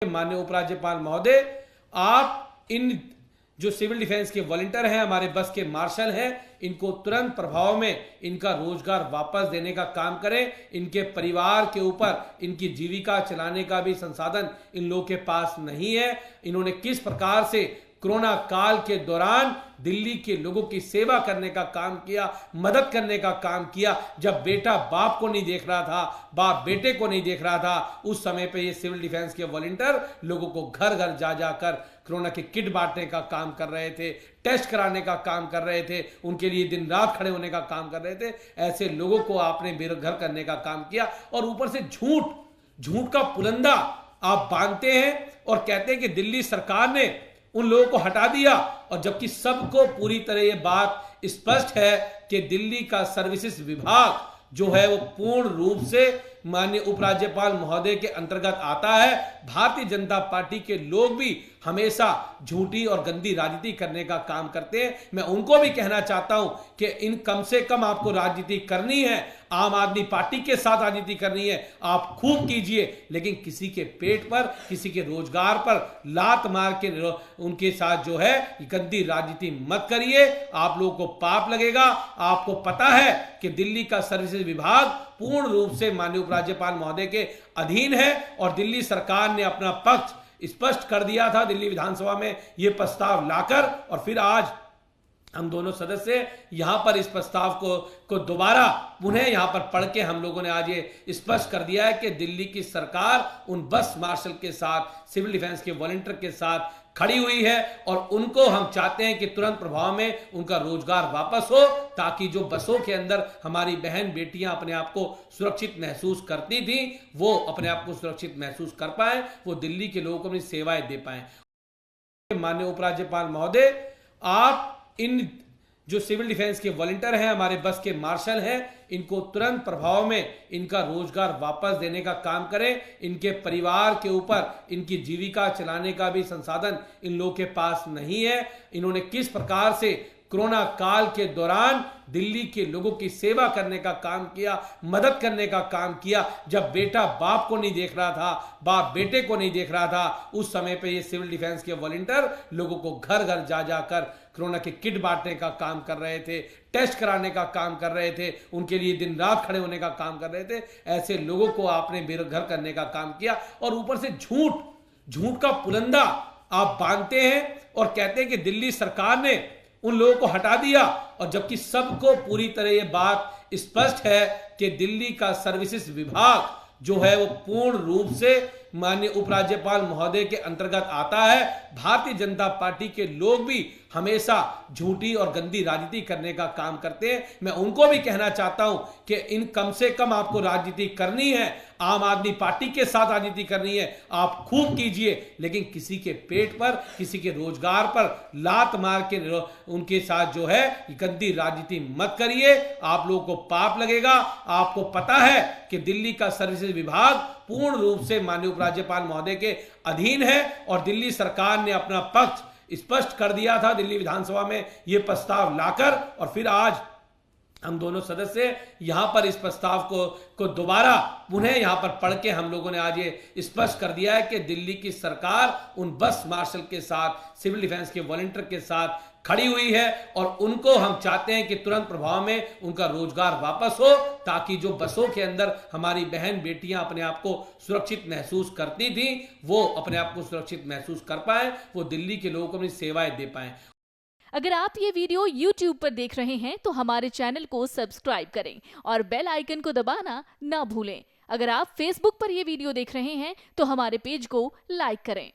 माननीय उपराज्यपाल महोदय, आप इन जो सिविल डिफेंस के वॉलंटियर हैं, हमारे बस के मार्शल हैं, इनको तुरंत प्रभाव में इनका रोजगार वापस देने का काम करें। इनके परिवार के ऊपर इनकी जीविका चलाने का भी संसाधन इन लोगों के पास नहीं है। इन्होंने किस प्रकार से कोरोना काल के दौरान दिल्ली के लोगों की सेवा करने का काम किया, मदद करने का काम किया। जब बेटा बाप को नहीं देख रहा था, बाप बेटे को नहीं देख रहा था, उस समय पे ये सिविल डिफेंस के वॉलंटियर लोगों को घर घर जा जाकर कोरोना के किट बांटने का काम कर रहे थे, टेस्ट कराने का काम कर रहे थे, उनके लिए दिन रात खड़े होने का काम कर रहे थे। ऐसे लोगों को आपने बेघर करने का काम किया और ऊपर से झूठ का पुलंदा आप बांधते हैं और कहते हैं कि दिल्ली सरकार ने उन लोगों को हटा दिया, और जबकि सबको पूरी तरह यह बात स्पष्ट है कि दिल्ली का सर्विसेज विभाग जो है वो पूर्ण रूप से माननीय उपराज्यपाल महोदय के अंतर्गत आता है। भारतीय जनता पार्टी के लोग भी हमेशा झूठी और गंदी राजनीति करने का काम करते हैं। मैं उनको भी कहना चाहता हूं कि इन कम से कम आपको राजनीति करनी है, आम आदमी पार्टी के साथ राजनीति करनी है, आप खूब कीजिए, लेकिन किसी के पेट पर, किसी के रोजगार पर लात मार के उनके साथ जो है गंदी राजनीति मत करिए। आप लोगों को पाप लगेगा। आपको पता है कि दिल्ली का सर्विसेज विभाग पूर्ण रूप से माननीय उपराज्यपाल महोदय के अधीन है, और दिल्ली सरकार ने अपना पक्ष स्पष्ट कर दिया था दिल्ली विधानसभा में यह प्रस्ताव लाकर, और फिर आज हम दोनों सदस्य यहां पर इस प्रस्ताव को दोबारा पुनः यहां पर पढ़ के हम लोगों ने आज ये स्पष्ट कर दिया है कि दिल्ली की सरकार उन बस मार्शल के साथ, सिविल डिफेंस के वॉलंटियर के साथ खड़ी हुई है, और उनको हम चाहते हैं कि तुरंत प्रभाव में उनका रोजगार वापस हो, ताकि जो बसों के अंदर हमारी बहन बेटियां अपने आप को सुरक्षित महसूस करती थी, वो अपने आप को सुरक्षित महसूस कर पाए, वो दिल्ली के लोगों को अपनी सेवाएं दे पाए। माननीय उपराज्यपाल महोदय, आप इन जो सिविल डिफेंस के वॉलंटियर हैं, हमारे बस के मार्शल हैं, इनको तुरंत प्रभाव में इनका रोजगार वापस देने का काम करें। इनके परिवार के ऊपर इनकी जीविका चलाने का भी संसाधन इन लोगों के पास नहीं है। इन्होंने किस प्रकार से कोरोना काल के दौरान दिल्ली के लोगों की सेवा करने का काम किया, मदद करने का काम किया। जब बेटा बाप को नहीं देख रहा था, बाप बेटे को नहीं देख रहा था, उस समय पे ये सिविल डिफेंस के वॉलंटियर लोगों को घर घर जा जाकर कोरोना के किट बांटने का काम कर रहे थे, टेस्ट कराने का काम कर रहे थे, उनके लिए दिन रात खड़े होने का काम कर रहे थे। ऐसे लोगों को आपने बेघर करने का काम किया, और ऊपर से झूठ का पुलंदा आप बांधते हैं और कहते हैं कि दिल्ली सरकार ने उन लोगों को हटा दिया, और जबकि सबको पूरी तरह यह बात स्पष्ट है कि दिल्ली का सर्विसेज विभाग जो है वो पूर्ण रूप से माननीय उपराज्यपाल महोदय के अंतर्गत आता है। भारतीय जनता पार्टी के लोग भी हमेशा झूठी और गंदी राजनीति करने का काम करते हैं। मैं उनको भी कहना चाहता हूं कि इन कम से कम आपको राजनीति करनी है, आम आदमी पार्टी के साथ राजनीति करनी है, आप खूब कीजिए, लेकिन किसी के पेट पर, किसी के रोजगार पर लात मार के उनके साथ जो है गंदी राजनीति मत करिए। आप लोगों को पाप लगेगा। आपको पता है कि दिल्ली का सर्विसेज विभाग पूर्ण रूप से माननीय उपराज्यपाल महोदय के अधीन है, और दिल्ली सरकार ने अपना पक्ष स्पष्ट कर दिया था दिल्ली विधानसभा में यह प्रस्ताव लाकर, और फिर आज हम दोनों सदस्य यहां पर इस प्रस्ताव को दोबारा पुनः यहां पर पढ़ के हम लोगों ने आज ये स्पष्ट कर दिया है कि दिल्ली की सरकार उन बस मार्शल के साथ, सिविल डिफेंस के वॉलंटियर के साथ खड़ी हुई है, और उनको हम चाहते हैं कि तुरंत प्रभाव में उनका रोजगार वापस हो, ताकि जो बसों के अंदर हमारी बहन बेटियां अपने आप को सुरक्षित महसूस करती थी, वो अपने आप को सुरक्षित महसूस कर पाए, वो दिल्ली के लोगों को अपनी सेवाएं दे पाए। अगर आप ये वीडियो YouTube पर देख रहे हैं तो हमारे चैनल को सब्सक्राइब करें और बेल आइकन को दबाना ना भूलें। अगर आप Facebook पर ये वीडियो देख रहे हैं तो हमारे पेज को लाइक करें।